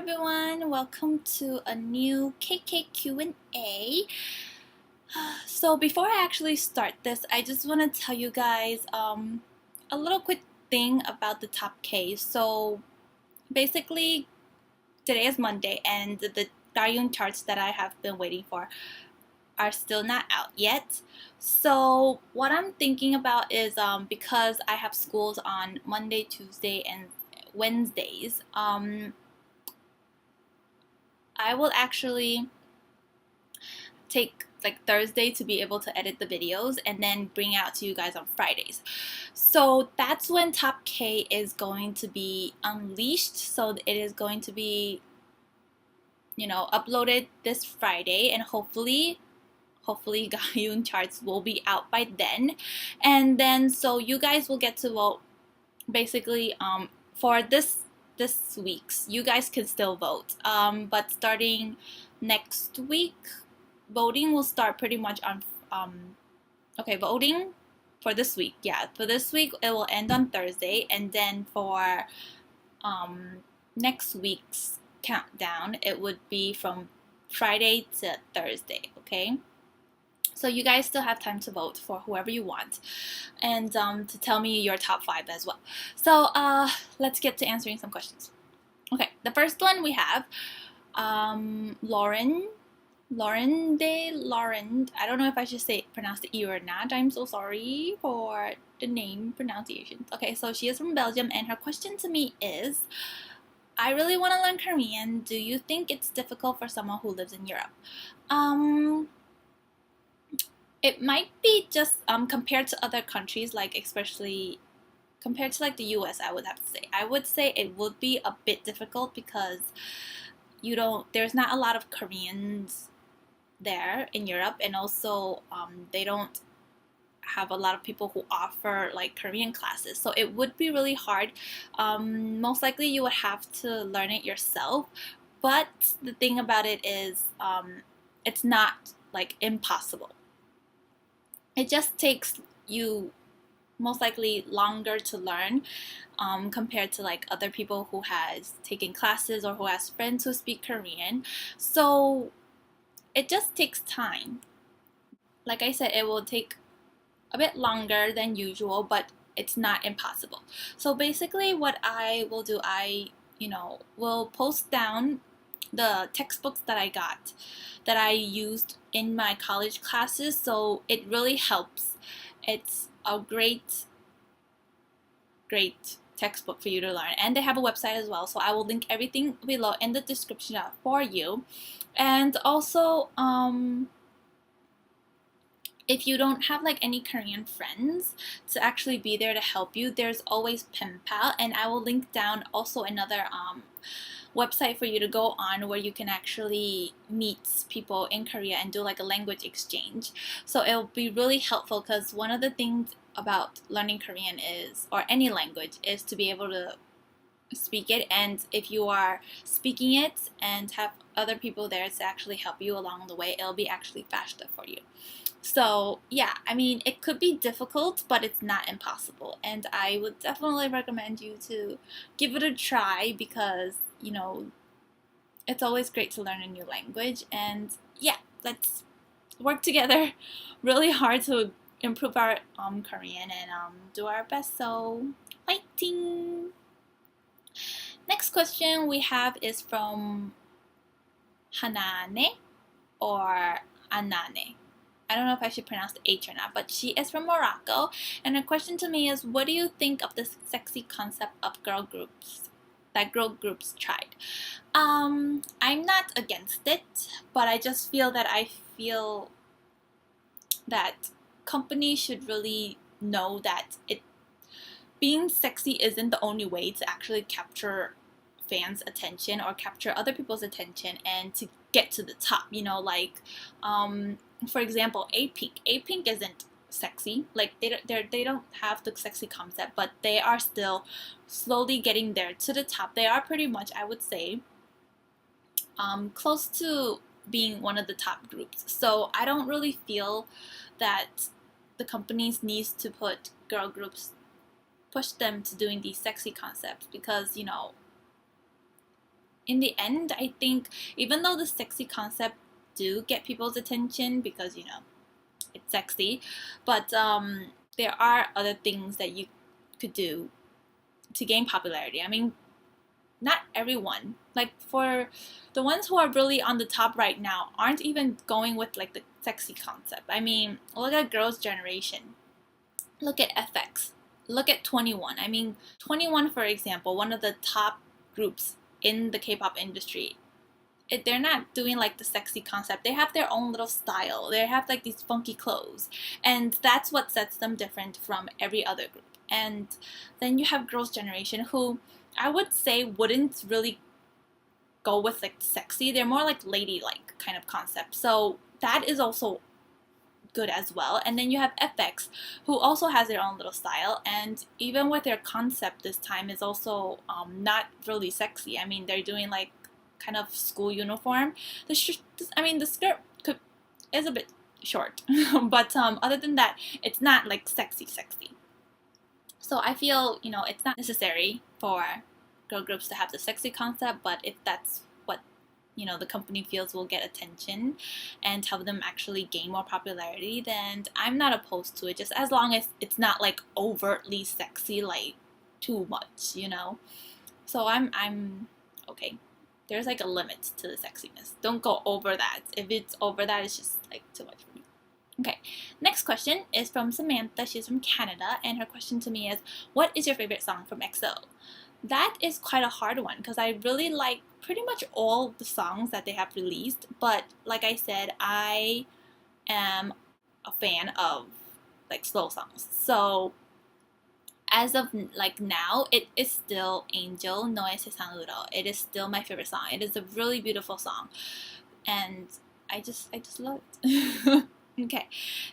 everyone, welcome to a new KK Q&A. So before I actually start this, I just want to tell you guys a little quick thing about the top K. So basically today is Monday and the Garyun charts that I have been waiting for are still not out yet. So what I'm thinking about is because I have schools on Monday, Tuesday, and Wednesdays, I will actually take like Thursday to be able to edit the videos and then bring out to you guys on Fridays. So that's when Top K is going to be unleashed. So it is going to be, uploaded this Friday, and hopefully Gayun charts will be out by then. And then so you guys will get to vote basically for this week's. You guys can still vote. But starting next week, voting will start pretty much on voting for this week. Yeah, for this week it will end on Thursday, and then for next week's countdown it would be from Friday to Thursday. Okay, so you guys still have time to vote for whoever you want, and to tell me your top 5 as well. So let's get to answering some questions. Okay, the first one we have Lauren. I don't know if I should pronounce the E or not. I'm so sorry for the name pronunciations. Okay, so she is from Belgium, and her question to me is, I really want to learn Korean. Do you think it's difficult for someone who lives in Europe? It might be just compared to other countries, like especially compared to like the US, I would have to say. I would say it would be a bit difficult because there's not a lot of Koreans there in Europe, and also they don't have a lot of people who offer like Korean classes, so it would be really hard. Most likely you would have to learn it yourself, but the thing about it is it's not like impossible. It just takes you most likely longer to learn compared to like other people who has taken classes or who has friends who speak Korean. So it just takes time. Like I said, it will take a bit longer than usual, but it's not impossible. So basically what I will do, I will post down the textbooks that I got, that I used in my college classes, so it really helps. It's a great textbook for you to learn, and they have a website as well, so I will link everything below in the description for you. And also if you don't have like any Korean friends to actually be there to help you, there's always Pen Pal, and I will link down also another website for you to go on where you can actually meet people in Korea and do like a language exchange. So it'll be really helpful, because one of the things about learning Korean is, or any language, is to be able to speak it, and if you are speaking it and have other people there to actually help you along the way, it'll be actually faster for you. So yeah, I mean, it could be difficult, but it's not impossible, and I would definitely recommend you to give it a try, because it's always great to learn a new language. And yeah, let's work together really hard to improve our Korean and do our best. So fighting! Next question we have is from Hanane or Anane. I don't know if I should pronounce the H or not, but she is from Morocco, and her question to me is, what do you think of this sexy concept of girl groups tried? I'm not against it, but I just feel that companies should really know that being sexy isn't the only way to actually capture fans' attention or capture other people's attention and to get to the top. For example, A-Pink isn't sexy. Like they don't have the sexy concept, but they are still slowly getting there to the top. They are pretty much, I would say, close to being one of the top groups. So I don't really feel that the companies needs to put girl groups, push them to doing these sexy concepts, because in the end, I think even though the sexy concept do get people's attention because it's sexy, but there are other things that you could do to gain popularity. I mean, not everyone, like for the ones who are really on the top right now, aren't even going with like the sexy concept. I mean, look at Girls' Generation, look at FX, look at 21. I mean, 21, for example, one of the top groups in the K-pop industry. They're not doing like the sexy concept. They have their own little style. They have like these funky clothes, and that's what sets them different from every other group. And then you have Girls' Generation, who I would say wouldn't really go with like sexy. They're more like ladylike kind of concept. So that is also good as well. And then you have FX, who also has their own little style, and even with their concept this time is also not really sexy. I mean, they're doing like kind of school uniform. The skirt is a bit short, but other than that, it's not like sexy. So I feel it's not necessary for girl groups to have the sexy concept, but if that's what the company feels will get attention and help them actually gain more popularity, then I'm not opposed to it, just as long as it's not like overtly sexy, like too much. So I'm okay. There's like a limit to the sexiness. Don't go over that. If it's over that, it's just like too much for me. Okay, next question is from Samantha. She's from Canada, and her question to me is, what is your favorite song from EXO? That is quite a hard one because I really like pretty much all the songs that they have released, but like I said, I am a fan of like slow songs. So as of like now, it is still Angel Noe Sesanuro. It is still my favorite song. It is a really beautiful song, and I just love it. Okay,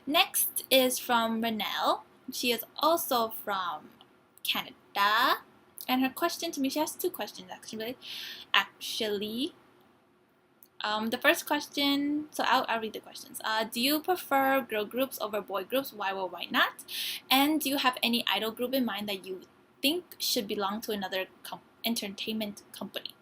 next is from Renelle. She is also from Canada, and her question to me, she has two questions actually. The first question, so I'll read the questions. Do you prefer girl groups over boy groups? Why or why not? And do you have any idol group in mind that you think should belong to another entertainment company?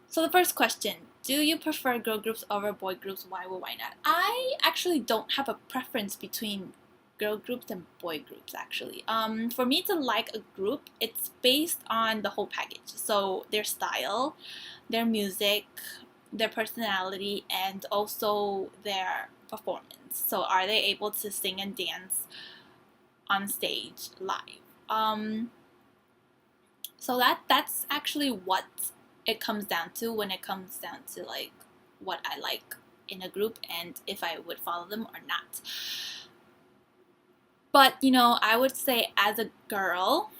So the first question, do you prefer girl groups over boy groups? Why or why not? I actually don't have a preference between girl groups and boy groups actually. For me to like a group, it's based on the whole package. So their style, their music, their personality, and also their performance. So are they able to sing and dance on stage live? So that's actually what it comes down to when it comes down to like what I like in a group and if I would follow them or not. But I would say as a girl,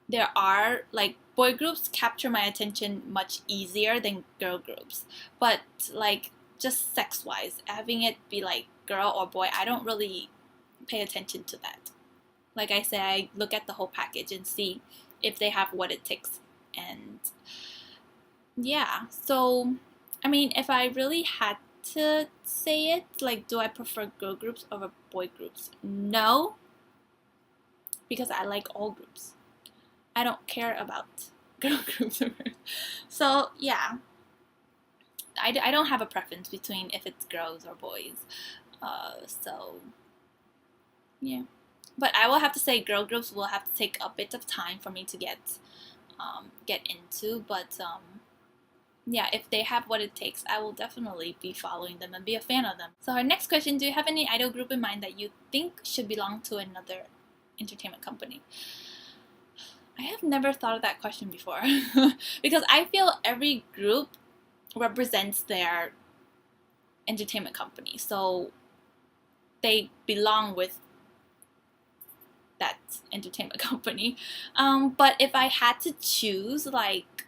there are like boy groups capture my attention much easier than girl groups, but like just sex wise, having it be like girl or boy, I don't really pay attention to that. Like I say, I look at the whole package and see if they have what it takes. And yeah, so I mean, if I really had to say it, like, do I prefer girl groups over boy groups? No, because I like all groups. I don't care about girl groups. So yeah, I don't have a preference between if it's girls or boys. So yeah, but I will have to say girl groups will have to take a bit of time for me to get into. But yeah, if they have what it takes, I will definitely be following them and be a fan of them. So our next question, do you have any idol group in mind that you think should belong to another entertainment company? I have never thought of that question before because I feel every group represents their entertainment company, so they belong with that entertainment company. But if I had to choose like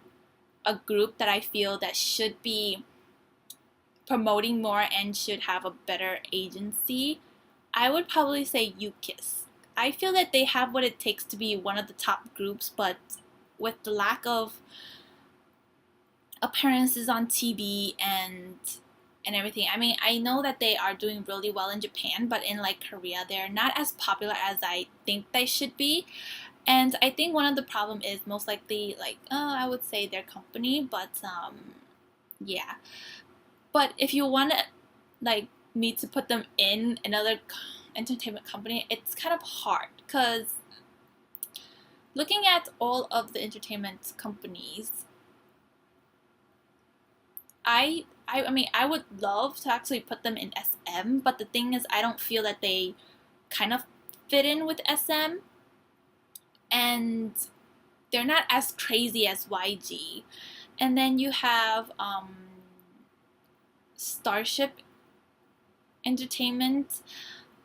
a group that I feel that should be promoting more and should have a better agency, I would probably say UKISS. I feel that they have what it takes to be one of the top groups, but with the lack of appearances on TV and everything. I mean, I know that they are doing really well in Japan, but in like Korea, they're not as popular as I think they should be. And I think one of the problem is most likely like I would say their company, but yeah. But if you want to like me to put them in another entertainment company, it's kind of hard because looking at all of the entertainment companies, I mean I would love to actually put them in SM, but the thing is I don't feel that they kind of fit in with SM, and they're not as crazy as YG. And then you have Starship Entertainment.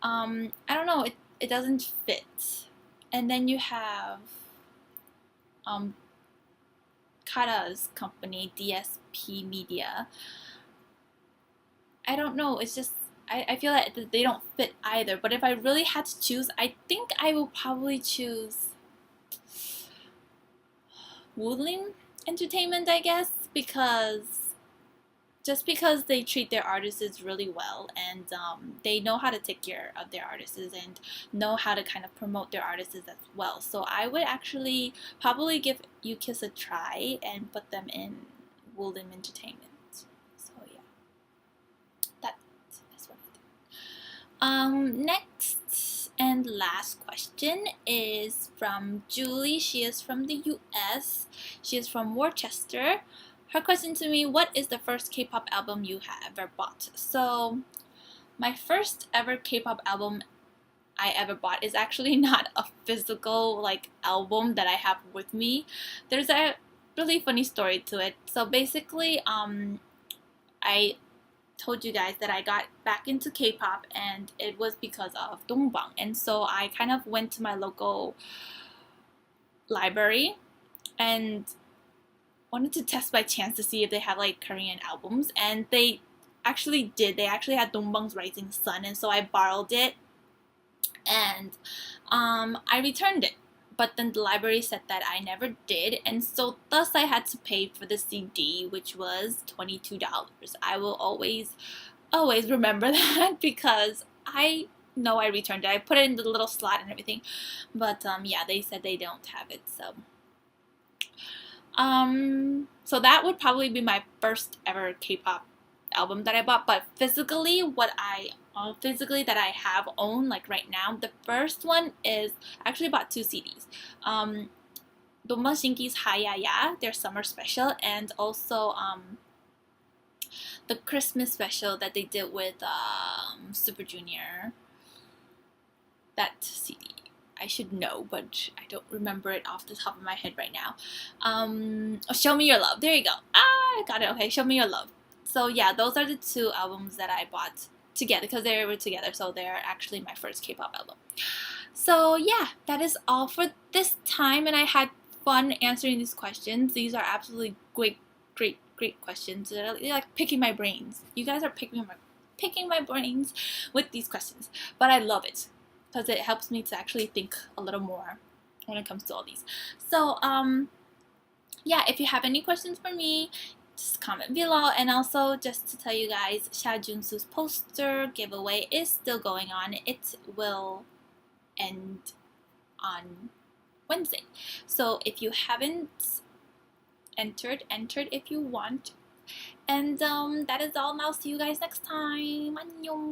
I don't know, it doesn't fit. And then you have Kara's company, DSP Media. I don't know, it's just I feel like they don't fit either. But if I really had to choose, I think I will probably choose Woodling Entertainment, I guess, because they treat their artists really well, and they know how to take care of their artists and know how to kind of promote their artists as well. So I would actually probably give U-Kiss a try and put them in Woodland Entertainment. So yeah, that is what I think. Next and last question is from Julie. She is from the US. She is from Worcester. Her question to me: what is the first K-pop album you have ever bought? So my first ever K-pop album I ever bought is actually not a physical like album that I have with me. There's a really funny story to it. So basically I told you guys that I got back into K-pop, and it was because of Dongbang. And so I kind of went to my local library and wanted to test by chance to see if they have like Korean albums, and they actually did. They actually had Dongbang's Rising Sun, and so I borrowed it, and I returned it. But then the library said that I never did, and so thus I had to pay for the CD, which was $22. I will always remember that because I know I returned it. I put it in the little slot and everything, but yeah, they said they don't have it. So that would probably be my first ever K-pop album that I bought. But physically, that I have owned like right now, the first one is I actually bought 2 CDs. Dongbang Shinki's Hayaya, their summer special, and also the Christmas special that they did with Super Junior. That CD. I should know, but I don't remember it off the top of my head right now. Show Me Your Love. There you go. I got it. Okay, Show Me Your Love. So yeah, those are the 2 albums that I bought together because they were together. So they're actually my first K-pop album. So yeah, that is all for this time, and I had fun answering these questions. These are absolutely great questions. They're like picking my brains. You guys are picking my brains with these questions, but I love it because it helps me to actually think a little more when it comes to all these. So yeah, if you have any questions for me, just comment below. And also just to tell you guys, Xia Junsu's poster giveaway is still going on. It will end on Wednesday. So if you haven't enter if you want. And that is all now. See you guys next time. 안녕.